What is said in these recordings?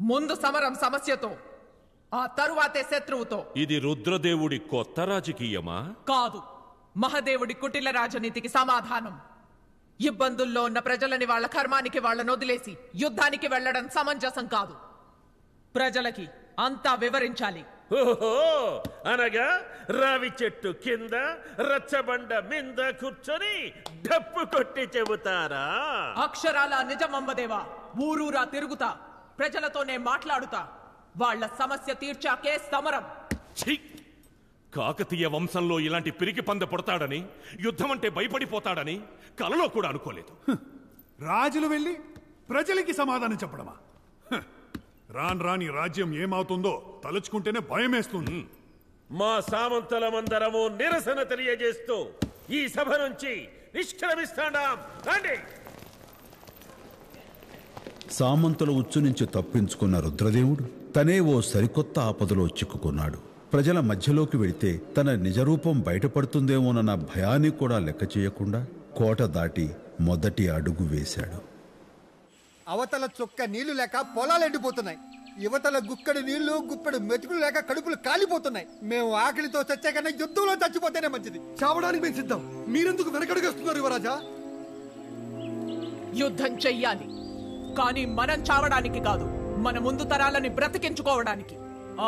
ముందు సమరం సమస్యతో, ఆ తరువాతే శత్రువుతో. ఇది రుద్రదేవుడి కొత్త రాజకీయమా? కాదు, మహదేవుడి కుటిల రాజనీతికి సమాధానం. ఇబ్బందుల్లో ఉన్న ప్రజలని వాళ్ళ కర్మానికి వాళ్ళని వదిలేసి యుద్ధానికి వెళ్లడం సమంజసం కాదు. ప్రజలకి అంతా వివరించాలి. ఓహో, అనగా రావి చెట్టు కింద రచ్చబండ మింద కూర్చొని డప్పు కొట్టి చెబుతారా? అక్షరాల నిజమమ్మదేవా. ఊరూరా తిరుగుతా, ప్రజలతోనే మాట్లాడుతా. వాళ్ళ సమస్య తీర్చాకే సమరం. కాకతీయ వంశంలో ఇలాంటి పిరికి పంద పడతాడని, యుద్ధం అంటే భయపడిపోతాడని కలలో కూడా అనుకోలేదు. రాజులు వెళ్ళి ప్రజలకి సమాధానం చెప్పడమా? రాని రాజ్యం ఏమవుతుందో తలుచుకుంటేనే భయమేస్తుంది. మా సామంతులమందరము నిరసన తెలియజేస్తూ ఈ సభ నుంచి నిష్క్రమిస్తాం. రండి. సామంతుల ఉచ్చు నుంచి తప్పించుకున్న రుద్రదేవుడు తనే ఓ సరికొత్త ఆపదలో చిక్కుకున్నాడు. ప్రజల మధ్యలోకి వెళితే తన నిజరూపం బయటపడుతుందేమోనన్న భయాన్ని కూడా లెక్క చేయకుండా కోట దాటి మొదటి అడుగు వేశాడు. అవతల చొక్క నీళ్లు లేక పొలాలు ఎండిపోతున్నాయి. యువతల గుక్కడు నీళ్లు గుప్పెడు మెతుకులు లేక కడుపులు కాలిపోతున్నాయి. మేము ఆకలితో చచ్చే కన్నా యుద్ధంలో చచ్చిపోతేనే మంచిది. చావడానికి మేము సిద్ధం. మీరెందుకు వెనకడుగేస్తున్నారు యువరాజా? యుద్ధం చెయ్యాలి, కానీ మనం చావడానికి కాదు, మన ముందు తరాలని బ్రతికించుకోవడానికి.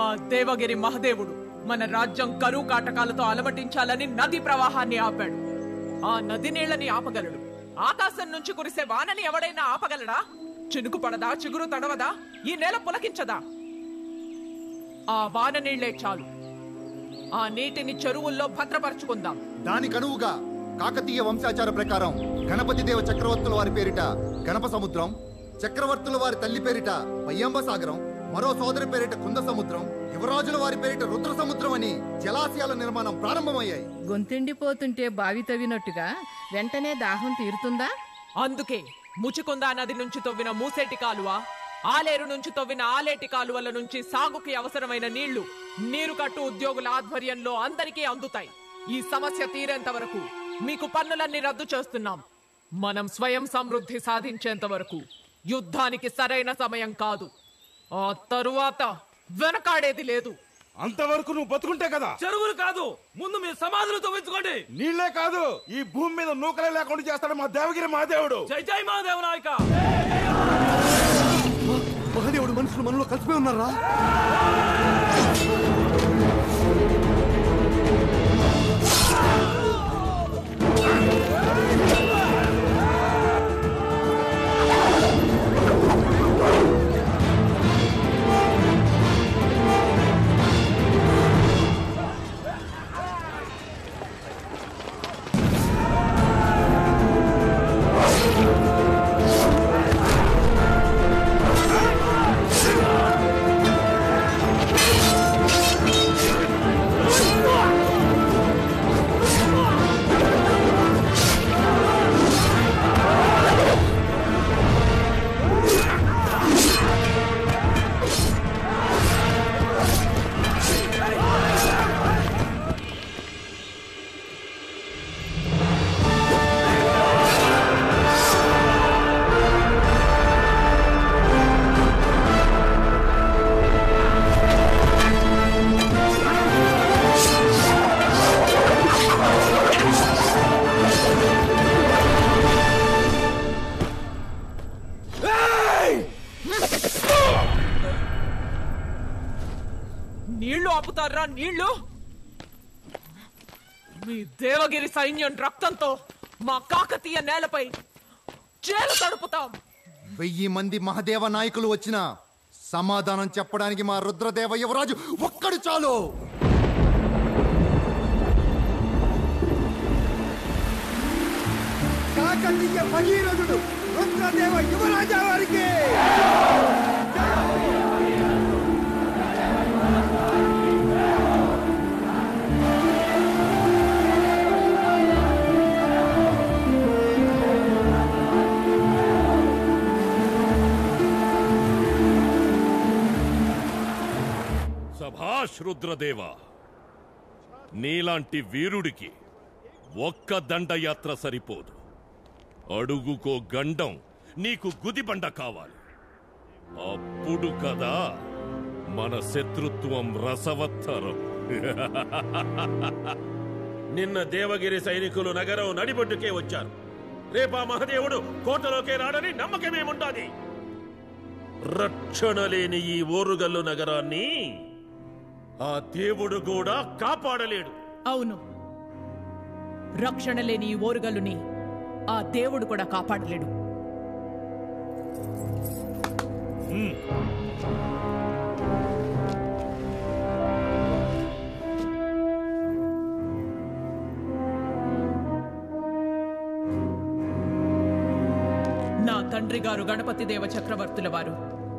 ఆ దేవగిరి మహదేవుడు మన రాజ్యం కరువు కాటకాలతో అలమటించాలని నది ప్రవాహాన్ని ఆపాడు. ఆ నది నీళ్లని ఆపగలడు. ఆకాశం నుంచి కురిసే వానని ఎవడైనా ఆపగలడా? చినుకు పడదా, చిగురు తడవదా, ఈ నేల పులకించదా? ఆ వాన నీళ్లే చాలు. ఆ నీటిని చెరువుల్లో భద్రపరుచుకుందాం. దానికనువుగా కాకతీయ వంశాచార ప్రకారం గణపతి దేవ చక్రవర్తుల వారి పేరిట గణప సముద్రం, చక్రవర్తుల వారి తల్లి పేరిట పయ్యంబ సాగరం, మరో సోదరి పేరిట కుంద సముద్రం, యువరాజుల వారి పేరిట రుద్ర సముద్రం అని జలాశయాల నిర్మాణం ప్రారంభమయ్యాయి. గొంతెండిపోతుంటే బావి తవ్వినట్టుగా వెంటనే దాహం తీరుతుందా? అందుకే ముచికుందా నది నుంచి తవ్విన మూసేటి కాలువ, ఆలేరు నుంచి తవ్విన ఆలేటి కాలువల నుంచి సాగుకి అవసరమైన నీళ్లు నీరు కట్టు ఉద్యోగుల ఆధ్వర్యంలో అందరికీ అందుతాయి. ఈ సమస్య తీరేంత వరకు మీకు పన్నులన్నీ రద్దు చేస్తున్నాం. మనం స్వయం సమృద్ధి సాధించేంత వరకు యుద్ధానికి సరైన సమయం కాదు. ఆ తరువాత వెనకాడేది లేదు. అంతవరకు నువ్వు బతుకుంటే కదా. చెరువులు కాదు, ముందు మీ సమాధులు తవ్వించుకోండి. నీళ్లే కాదు, ఈ భూమి మీద నూకలే లేకుండా చేస్తాడు మా దేవగిరి మహాదేవుడు. జై జై మహాదేవ నాయక. మహాదేవుడు మనుషులు మనలో కలిసిపోయి ఉన్నారా? నీళ్లు ఆపుతారా? నీళ్లు? మీ దేవగిరి సైన్యం రక్తంతో మా కాకతీయ నేలపై చేలు తడుపుతాం. 1000 మంది మహదేవ నాయకులు వచ్చినా సమాధానం చెప్పడానికి మా రుద్రదేవ యువరాజు ఒక్కడు చాలు. కాకతీయ భగీరథుడు రుద్రదేవ యువరాజా వారికి సభాష్ రుద్రదేవ. నీలాంటి వీరుడికి ఒక్క దండయాత్ర సరిపోదు. అడుగుకో గండం నీకు గుదిబండ కావాలి. అప్పుడు కదా మన శత్రుత్వం రసవత్తరం. నిన్న దేవగిరి సైనికులు నగరం నడిబొడ్డుకే వచ్చారు. రేపా మహదేవుడు కోటలోకే రాడని నమ్మకమేముంటాది? రక్షణ లేని ఈ ఓరుగల్లు నగరాన్ని ఆ దేవుడు కూడా కాపాడలేడు. అవును, రక్షణ లేని ఈ ఓరుగల్లుని ఆ దేవుడు కూడా కాపాడలేడు. నా తండ్రి గారు గణపతి దేవ చక్రవర్తుల వారు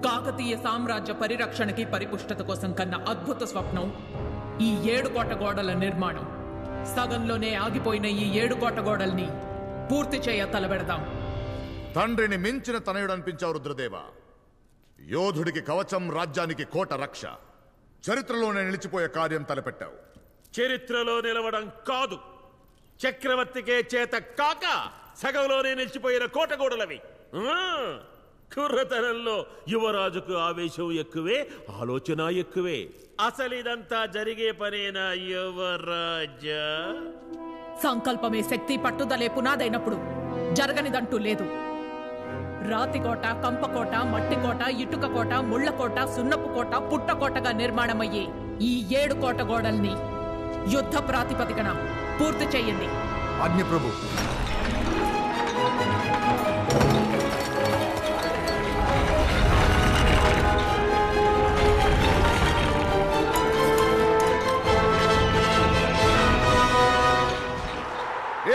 కాకతీయ సామ్రాజ్య పరిరక్షణకి పరిపుష్టత కోసం కన్న అద్భుత స్వప్నం ఈ 7 కోట గోడల నిర్మాణం. సగంలోనే ఆగిపోయిన ఈ 7 కోట గోడల్ని పూర్తి చేయ తలబెడదాం. తండ్రిని మించిన తనయుడు అనిపించావు రుద్రదేవ. యోధుడికి కవచం, రాజ్యానికి కోట రక్ష. చరిత్రలోనే నిలిచిపోయే కార్యం తలపెట్టావు. చరిత్రలో నిలవడం కాదు, చక్రవర్తికే చేత కాక సగంలోనే నిలిచిపోయిన కోటగోడలవి. కుర్రతనంలో యువరాజుకు ఆవేశం ఎక్కువే, ఆలోచన ఎక్కువే. అసలు ఇదంతా జరిగే పనేనా యువరాజా? సంకల్పమే శక్తి, పట్టుదలే పునాదైనప్పుడు జరగనిదంటూ లేదు. రాతికోట, కంపకోట, మట్టికోట, ఇటుక కోట, ముళ్లకోట, సున్నపు కోట, పుట్టకోటగా నిర్మాణమయ్యే ఈ 7 కోట గోడల్ని యుద్ధ ప్రాతిపదికన పూర్తి చెయ్యండి. ఆజ్ఞ ప్రభు.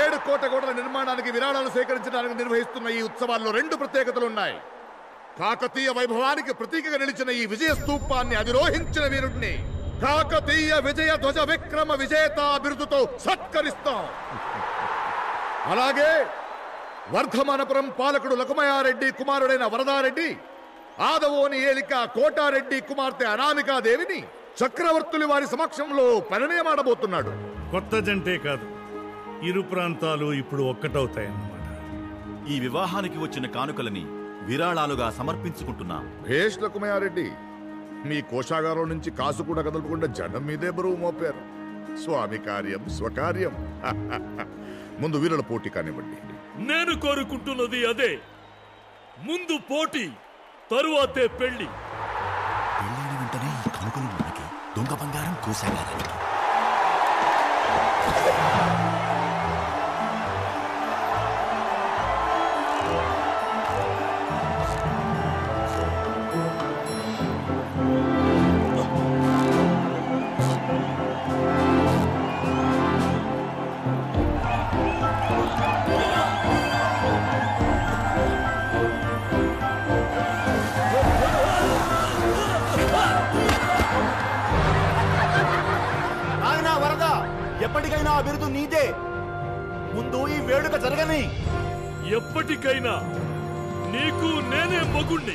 ఏడు కోట గోడల నిర్మాణానికి విరాళాలు సేకరించడానికి నిర్వహిస్తున్న ఈ ఉత్సవాల్లో 2 ప్రత్యేకతలున్నాయి. కాకతీయ వైభవానికి ప్రతీకగా నిలిచిన ఈ విజయ స్తూపాన్ని అధిరోహించిన వీరుడిని కాకతీయ విజయ ధ్వజ విక్రమ విజేత బిరుదుతో సత్కరిస్తాం. అలాగే వర్ధమానపురం పాలకుడు లకుమయారెడ్డి కుమారుడైన వరదారెడ్డి, ఆదవోని ఏలిక కోటారెడ్డి కుమార్తె అనామికాదేవిని చక్రవర్తులు వారి సమక్షంలో పరిణయమాడబోతున్నాడు. కొత్త జంటే కాదు, ఇరు ప్రాంతాలు ఇప్పుడు ఒక్కటవుతాయన్నమాట. ఈ వివాహానికి వచ్చిన కానుకలని విరాళాలుగా సమర్పించుకుంటున్నాం. భేష్ లకుమయారెడ్డి, మీ కోశాగారం నుంచి కాసు కూడా కదలకుండా జనం మీదే బరువు మోపారు. స్వామి కార్యం స్వకార్యం. ముందు వీరుల పోటీ కానివ్వండి. నేను కోరుకుంటున్నది అదే. ముందు పోటీ, తరువాతే పెళ్లి. పెళ్ళైన వెంటనే ఈ కానుకలు మనకి, దొంగ బంగారం కోశాగారానికి. ఎప్పటికైనా ఆ బిరుదు నీదే. ముందు ఈ వేడుక జరగని. ఎప్పటికైనా నీకు నేనే మగుణ్ణి.